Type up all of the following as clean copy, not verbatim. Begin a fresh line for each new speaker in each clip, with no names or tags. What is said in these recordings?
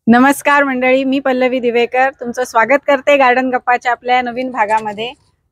नमस्कार मंडळी, मी पल्लवी दिवेकर तुमचं स्वागत करते गार्डन गप्पाच्या आपल्या नवीन भागामध्ये।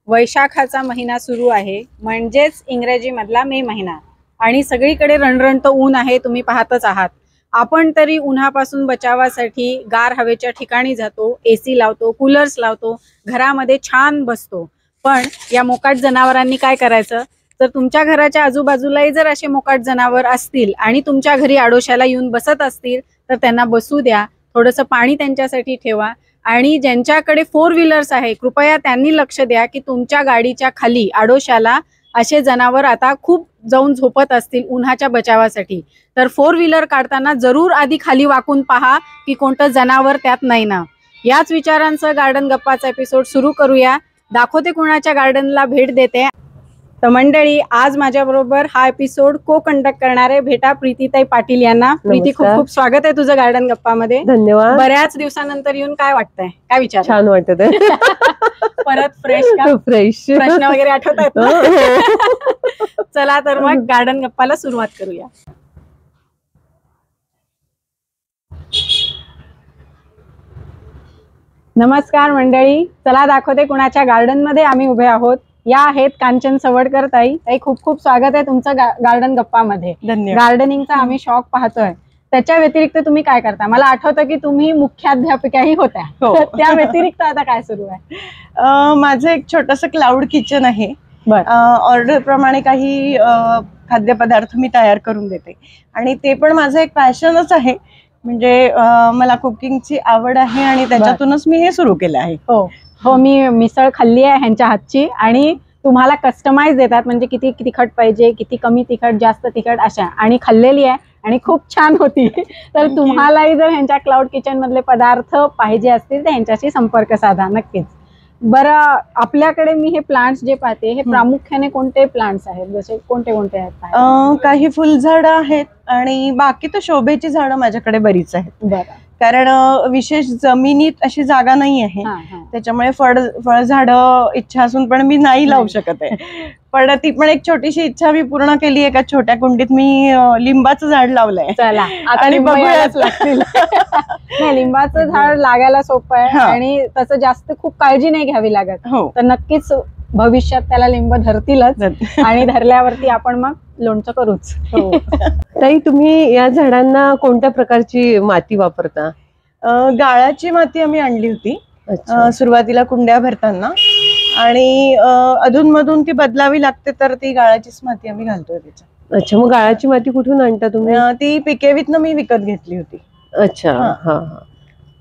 वैशाखाचा महिना सुरू आहे, म्हणजेच इंग्रजी मधला मे महिना, आणि सगळीकडे रणरणत ऊन आहे, तुम्ही पाहतच आहात। आपण तरी उन्हापासून बचावासाठी गार हवेच्या ठिकाणी जातो, एसी लावतो, कूलर्स लावतो, घरामध्ये छान बसतो। पण या मोकाट जनावरांनी काय करायचं? तर तुमच्या घराच्या आजूबाजूलाही जर असे मोकाट जनावर असतील आणि तुमच्या घरी आडोशाला येऊन बसत असतील तर त्यांना बसू द्या, थोडंसं पाणी त्यांच्यासाठी ठेवा। आणि ज्यांच्याकडे 4 व्हीलर्स आहे, कृपया त्यांनी लक्ष द्या की तुमच्या गाडीच्या खाली आडोशाला असे जनावर आता खूप जाऊन झोपत असतील उन्हाच्या बचावासाठी, तर 4 व्हीलर काढताना जरूर आधी खाली वाकून पहा की कोणतं जनावर त्यात नाही ना। याच विचारांचं गार्डन गप्पाचा एपिसोड सुरू करूया। दाखवते कुणाच्या गार्डनला भेट देते। तर मंडळी, आज माझ्या बरोबर हा एपिसोड को कंडक्ट करणारे भेटा प्रीतीताई पाटील यांना। प्रीती, खूप खूप स्वागत आहे तुझं गार्डन गप्पामध्ये।
धन्यवाद।
बऱ्याच दिवसानंतर येऊन काय वाटतंय, काय विचार?
छान वाटत आहे।
परत फ्रेश का?
फ्रेश
प्रश्न वगैरे आठवतात? चला तर मग गार्डन गप्पाला सुरुवात करूया। नमस्कार मंडळी, चला दाखवते कुणाच्या गार्डन मध्ये आम्ही उभे आहोत। या आहेत कांचन सवडकर ताई। ताई, खूप खूप स्वागत आहे तुमचं गार्डन गप्पामध्ये। गार्डनिंगचा आम्ही शॉक पाहतोय, त्याच्या व्यतिरिक्त तुम्ही काय करता? मला आठवतं की तुम्ही मुख्याध्यापिकाही होत्या, त्या व्यतिरिक्त आता काय सुरू आहे?
माझं एक छोटंसं क्लाउड किचन आहे। ऑर्डर प्रमाणे काही खाद्यपदार्थ मी तयार करून देते, आणि ते पण माझं एक पॅशनच आहे। म्हणजे मला कुकिंगची आवड आहे आणि त्याच्यातूनच मी हे सुरू केलं आहे।
हो, मी मिसळ खाल्ली आहे ह्यांच्या हातची, आणि तुम्हाला कस्टमाइज देतात, म्हणजे किती तिखट पाहिजे, किती कमी तिखट, जास्त तिखट अशा, आणि खाल्लेली आहे आणि खूप छान होती। तर तुम्हालाही जर ह्यांच्या क्लाउड किचन मधले पदार्थ पाहिजे असतील तर ह्यांच्याशी संपर्क साधा नक्कीच। बरं, आपल्याकडे मी हे प्लांट्स जे पाहते, हे प्रामुख्याने कोणते प्लांट्स आहेत? जसे कोणते कोणते आहेत?
काही फुलझाडं आहेत आणि बाकी तर शोभेची झाडं माझ्याकडे बरीच आहेत।
बरं,
कारण विशेष जमिनीत अशी जागा नाही आहे, त्याच्यामुळे फळझाडं इच्छा असून पण मी नाही लावू शकत आहे। पण ती पण एक छोटीशी इच्छा मी पूर्ण केली आहे। एका छोट्या कुंडीत मी लिंबाचं झाड लावलंय।
चला आता बघूयाच लागतील। नाही, लिंबाचं झाड लागायला सोपं आहे आणि तसं जास्त खूप काळजी नाही घ्यावी लागत। तर नक्कीच भविष्यात त्याला लिंब धरतीलच, आणि धरल्यावरती आपण मग लोणचं करूच।
ताई, तुम्ही या झाडांना कोणत्या प्रकारची माती वापरता?
गाळाची माती आम्ही आणली होती सुरुवातीला कुंड्या भरताना, आणि अधूनमधून ती बदलावी लागते, तर ती गाळाचीच माती आम्ही घालतोय त्याच्यात।
अच्छा, मग गाळाची माती कुठून आणता तुम्ही?
ती पिकेवीतनं मी विकत घेतली होती।
अच्छा, हा,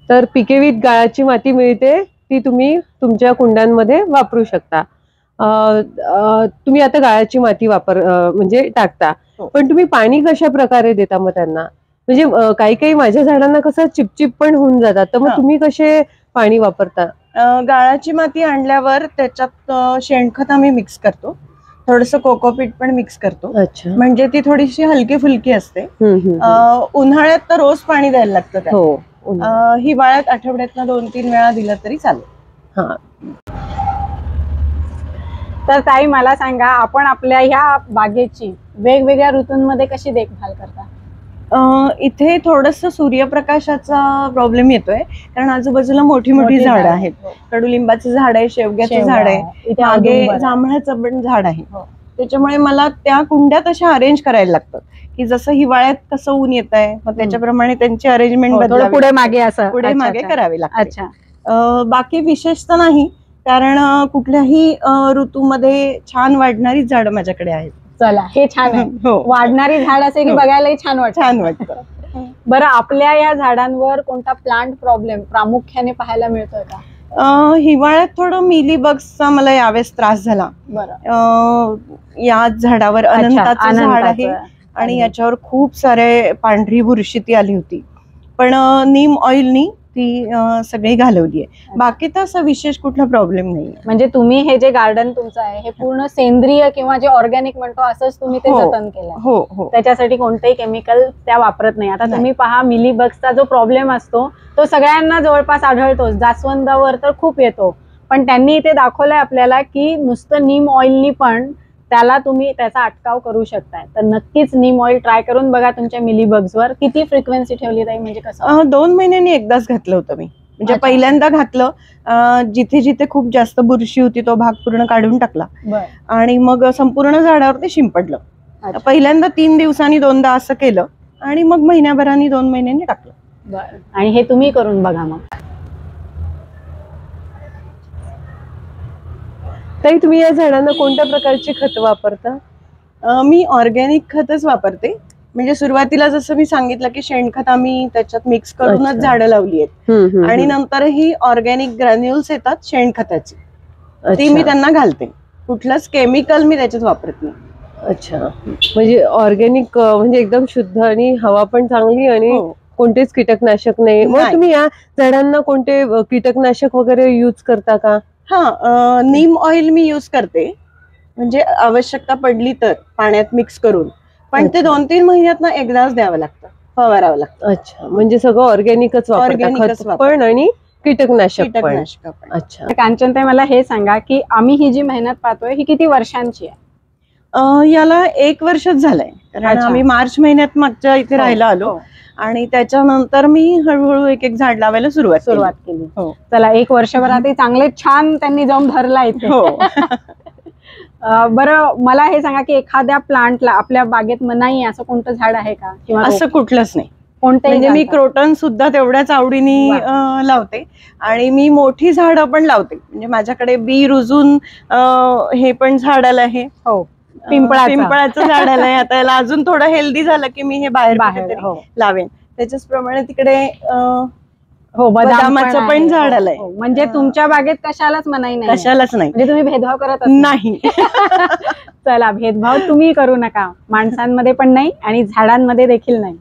तर पिकेवीत गाळाची माती मिळते, ती तुम्ही तुमच्या कुंड्यांमध्ये वापरू शकता। तुम्ही आता गाळाची माती म्हणजे टाकता, पण तुम्ही पाणी कशा प्रकारे देता मग त्यांना? म्हणजे काही काही माझ्या झाडांना कसं चिपचिप पण होऊन जातात, तर मग तुम्ही कसे पाणी वापरता?
गाळाची माती आणल्यावर त्याच्यात शेणखत आम्ही मिक्स करतो, थोडंसं कोकोपीट पण मिक्स करतो।
अच्छा,
म्हणजे ती थोडीशी हलकी फुलकी असते। उन्हाळ्यात तर रोज पाणी द्यायला लागतं, हिवाळ्यात आठवड्यातनं 2-3 वेळा दिलं तरी चालेल।
तर ताई, मला सांगा, आपण आपल्या ह्या बागेची वेगवेगळ्या ऋतूंमध्ये कशी देखभाल करता?
इथे थोडंसं सूर्यप्रकाशाचा प्रॉब्लेम येतोय, कारण आजूबाजूला मोठी मोठी झाडं आहेत। कडुलिंबाचं झाड आहे, शेवग्याचं झाड आहे, मागे जांभळाचं पण झाड आहे। त्याच्यामुळे मला त्या कुंड्या तशा अरेंज करायला लागतात की जसं हिवाळ्यात कसं ऊन येत आहे, मग त्याच्याप्रमाणे त्यांची अरेंजमेंट
पुढे मागे
करावी लागते। बाकी विशेष तर नाही, कारण कुठल्याही ऋतूमध्ये छान वाढणारी झाडं माझ्याकडे आहेत।
चला, हे छान आहे। वाढणारी झाड असे की बघायलाही छान वाटतं। बरं, आपल्या या झाडांवर कोणता प्लांट प्रॉब्लेम प्रामुख्याने पाहायला मिळतोय का?
हिवाळ्यात थोडं मिलीबग्सचा मला यावेळेस त्रास झाला। या झाडावर अनंताचं झाड आहे, आणि याच्यावर खूप सारे पांढरी बुरशी ती आली होती, पण नीम ऑइलनी ती सगळी घालवली आहे। बाकी तर असं विशेष कुठला प्रॉब्लेम नाही।
म्हणजे तुम्ही हे जे गार्डन तुमचं आहे हे पूर्ण सेंद्रिय किंवा जे ऑर्गॅनिक म्हणतो असंच तुम्ही ते जतन केलंय? त्याच्यासाठी कोणतेही केमिकल त्या वापरत नाही। आता तुम्ही पहा, मिलीबग्सचा जो प्रॉब्लेम असतो तो सगळ्यांना जवळपास आढळतो, जास्वंदावर तर खूप येतो, पण त्यांनी इथे दाखवलंय आपल्याला की नुसतं नीम ऑइलनी पण त्याला तुम्ही त्याचा अटकाव करू शकताय. तर नक्कीच नीम ऑइल ट्राय करून बघा तुमच्या मिलीबग्सवर. किती फ्रिक्वेन्सी ठेवली ताई, म्हणजे कसं?
2 महिन्यांनी एकदाच घातलं होतं मी. म्हणजे
अच्छा.
पहिल्यांदा घातलं, जिथे जिथे खूप जास्त बुरशी होती तो भाग पूर्ण काढून टाकला
बरं.
आणि मग संपूर्ण झाडावरती शिंपडलं.
अच्छा.
पहिल्यांदा 3 दिवसांनी 2दा असं केलं आणि मग महिन्याभरानी 2 महिन्यांनी टाकलं.
बरं. आणि हे तुम्ही करून बघा मग.
ताई, तुम्ही या झाडांना कोणत्या प्रकारची खत वापरता?
मी ऑर्गॅनिक खतच वापरते. म्हणजे सुरुवातीला जसं मी सांगितलं की शेणखत आम्ही त्याच्यात मिक्स करूनच
अच्छा.
झाडं लावली आहेत आणि
आणि
नंतर ही ऑर्गॅनिक ग्रॅन्युल्स येतात शेणखताची, ती मी त्यांना घालते. कुठलंच केमिकल मी त्याच्यात वापरत नाही.
अच्छा, म्हणजे ऑर्गॅनिक म्हणजे एकदम शुद्ध आणि हवा पण चांगली आणि
हो.
कोणतेच कीटकनाशक नाही. मग
नाही.
तुम्ही या झाडांना कोणते कीटकनाशक वगैरे यूज करता का?
नीम ऑइल मी यूज करते, म्हणजे आवश्यकता पडली तर पाण्यात मिक्स करून. पण ते
अच्छा.
2-3 महिन्यात एकदाच द्यावं लागतं, फवारावं लागतं.
अच्छा, म्हणजे सगळं ऑर्गॅनिकच वापरता,
Organicच
खत
वापरते.
पण आणि कीटकनाशक पण.
कीटकनाशक पण.
अच्छा.
तर कांचनताई, मला हे सांगा की आम्ही ही जी मेहनत पाहतोय ही किती वर्षांची आहे?
याला 1 वर्षच झालंय, कारण
अच्छा.
आम्ही मार्च महिन्यात मागच्या इथे राहायला आलो
हो.
आणि त्याच्यानंतर मी हळूहळू एक एक झाड लावायला सुरुवात
केली.
हो.
चला, 1 वर्षभरात चांगले छान त्यांनी जाऊन भरला इथे.
हो.
बरं, मला हे सांगा की एखाद्या प्लांटला आपल्या बागेत नाही असं कोणतं झाड आहे का, किंवा
असं कुठलंच नाही.
कोणतंही
म्हणजे मी
चालतं?
क्रोटन सुद्धा तेवढ्याच आवडीने लावते आणि मी मोठी झाडं पण लावते. म्हणजे माझ्याकडे बी रुजून हे पण झाड आलं आहे.
हो, पिंपळाचं
झाड आलंय. आता याला अजून थोडं हेल्दी झालं की मी हे बाहेर कुठेतरी
हो.
लावेन. त्याच्याचप्रमाणे तिकडे
हो,
बदामाचं पण झाड आलंय.
हो, म्हणजे तुमच्या बागेत कशालाच मनाई नाही,
कशालाच नाही.
म्हणजे तुम्ही भेदभाव करत
नाही.
चला, भेदभाव तुम्ही करू नका, माणसांमध्ये पण नाही आणि झाडांमध्ये देखील नाही.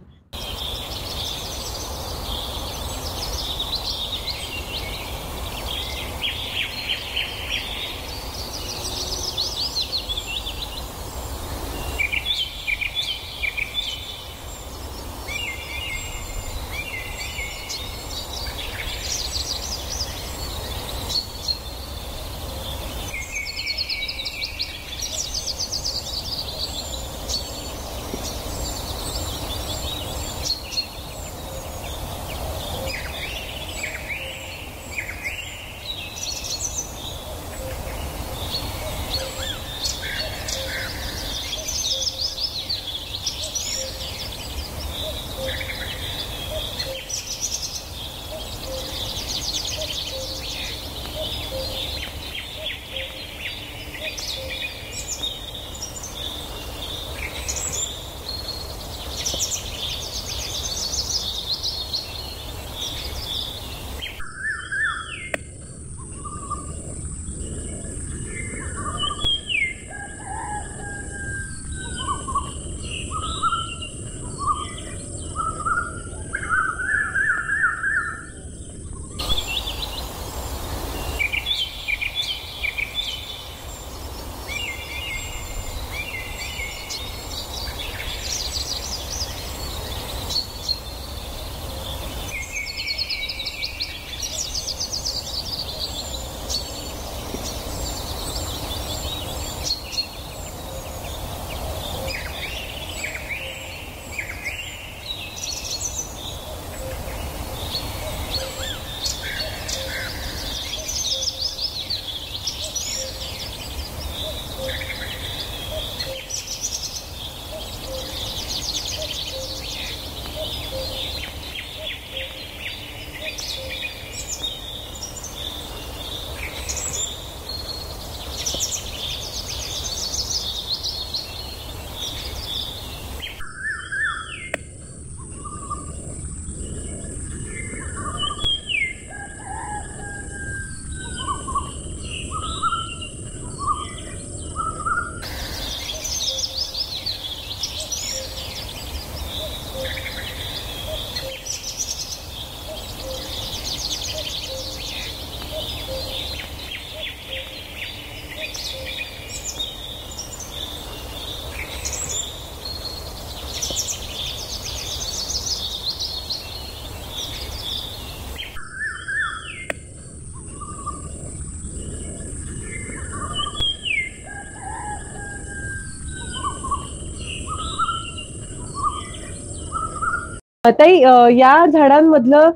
ताई, या झाडांमधलं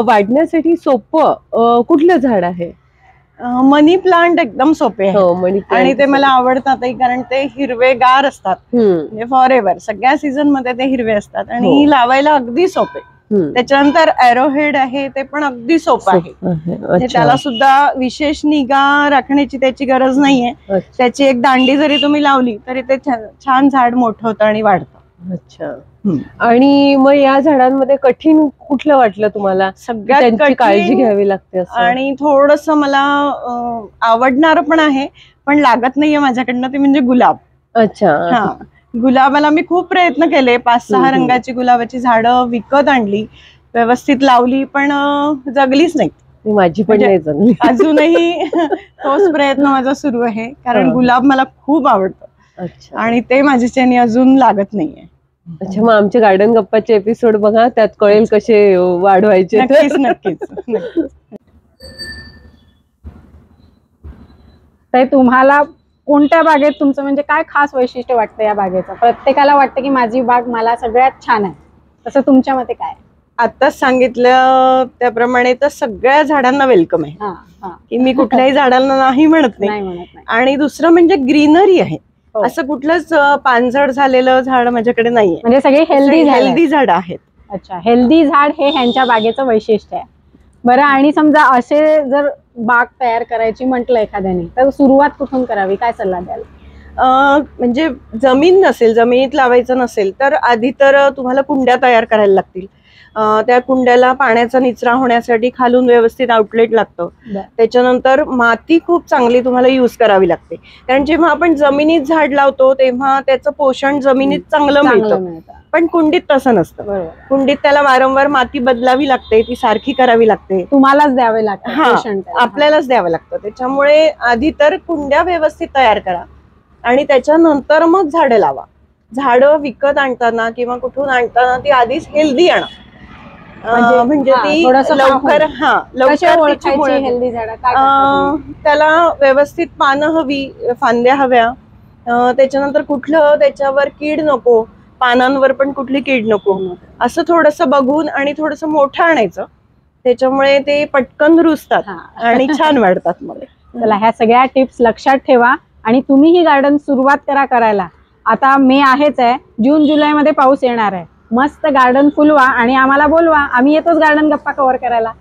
वाढण्यासाठी सोपं कुठलं झाड आहे?
मनी प्लांट एकदम सोपे आहे
हो, मनी प्लांट.
आणि ते मला आवडतातही, कारण ते हिरवेगार असतात, म्हणजे फॉर एव्हर सगळ्या सीझन मध्ये ते हिरवे असतात आणि
हो.
लावायला अगदी सोपे. त्याच्यानंतर एरोहेड आहे, ते पण अगदी सोपं आहे. म्हणजे त्याला सुद्धा विशेष निगा राखण्याची त्याची गरज नाहीये. त्याची एक दांडी जरी तुम्ही लावली तरी ते छान झाड मोठं होतं आणि वाढतं.
अच्छा. आणि मग या झाडांमध्ये कठीण कुठलं वाटलं तुम्हाला?
सगळ्यात
त्यांची काळजी घ्यावी लागते असं.
आणि थोडस मला आवडणार पण आहे, पण लागत नाहीये माझ्याकडनं, ते म्हणजे गुलाब.
अच्छा.
हा, गुलाबाला मी खूप प्रयत्न केले. 5-6 रंगाची गुलाबाची झाडं विकत आणली, व्यवस्थित लावली, पण जगलीच नाही.
माझी पण नाही जगली.
अजूनही तोच प्रयत्न माझा सुरू आहे, कारण गुलाब मला खूप आवडतं आणि ते माझ्याच्याने अजून लागत नाहीये.
अच्छा, मग आमचे गार्डन गप्पाचे एपिसोड बघा, त्यात कळेल कसे वाढवायचे.
नक्कीच नक्कीच.
ताई, तुम्हाला कोणत्या बागेत तुमचं म्हणजे काय खास वैशिष्ट्य वाटतं या बागेचं? प्रत्येकाला वाटतं की माझी बाग मला सगळ्यात छान आहे, तसं तुमच्या मते काय?
आताच सांगितलं त्याप्रमाणे तर सगळ्या झाडांना वेलकम आहे, की मी कुठल्याही झाडांना नाही म्हणत नाही. आणि दुसरं म्हणजे ग्रीनरी आहे. असं कुठलंच पानझड झालेलं झाड माझ्याकडे नाहीये,
म्हणजे सगळे हेल्दी
झाड आहेत.
अच्छा, हेल्दी झाड हे ह्यांच्या बागेचं वैशिष्ट्य आहे. बरं, आणि समजा असे जर बाग तयार करायची म्हटलं एखाद्याने, तर सुरुवात कुठून करावी, काय सल्ला द्याल?
म्हणजे जमीन नसेल, जमिनीत लावायचं नसेल तर आधी तर तुम्हाला कुंड्या तयार करायला लागतील. त्या कुंड्याला पाण्याचा निचरा होण्यासाठी खालून व्यवस्थित आउटलेट लागतं. त्याच्यानंतर माती खूप चांगली तुम्हाला यूज करावी लागते, कारण जेव्हा आपण जमिनीत झाड लावतो तेव्हा त्याचं पोषण जमिनीत चांगलं मिळतं, पण कुंडीत तसं नसतं. कुंडीत त्याला वारंवार माती बदलावी लागते, ती सारखी करावी लागते,
तुम्हालाच द्यावे लागतं,
आपल्यालाच द्यावं लागतं. त्याच्यामुळे आधी तर कुंड्या व्यवस्थित तयार करा आणि त्याच्यानंतर मग झाडं लावा. झाडं विकत आणताना किंवा कुठून आणताना ती आधीच हेल्दी आणा, म्हणजे ती लवकर
हेल्दी झाड.
त्याला व्यवस्थित पानं हवी, फांद्या हव्या, त्याच्यानंतर कुठलं त्याच्यावर कीड नको, पानांवर पण कुठली कीड नको, असं थोडंसं बघून आणि थोडंसं मोठं आणायचं. त्याच्यामुळे ते पटकन रुजतात आणि छान वाढतात. मग
चला, ह्या सगळ्या टिप्स लक्षात ठेवा आणि तुम्ही ही गार्डन सुरुवात करा करायला. आता मे आहेच आहे, जून जुलै मध्ये पाऊस येणार आहे. मस्त गार्डन फुलवा आणि आम्हाला बोलवा, आम्ही येतोच गार्डन गप्पा कव्हर करायला.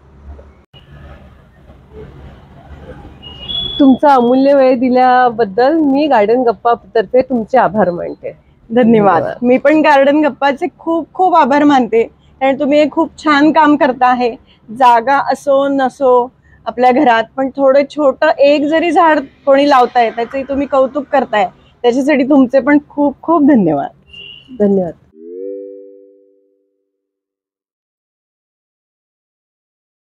तुमचा अमूल्य वेळ दिल्याबद्दल मी गार्डन गप्पा तर्फे तुमचे आभार मानते.
धन्यवाद. मी पण गार्डन गप्पाचे खूप खूप आभार मानते, कारण तुम्ही हे खूप छान काम करता आहे. जागा असो नसो आपल्या घरात, पण थोडं छोटं एक जरी झाड कोणी लावताय त्याचे तुम्ही कौतुक करताय, त्याच्यासाठी तुमचे पण खूप खूप धन्यवाद.
धन्यवाद.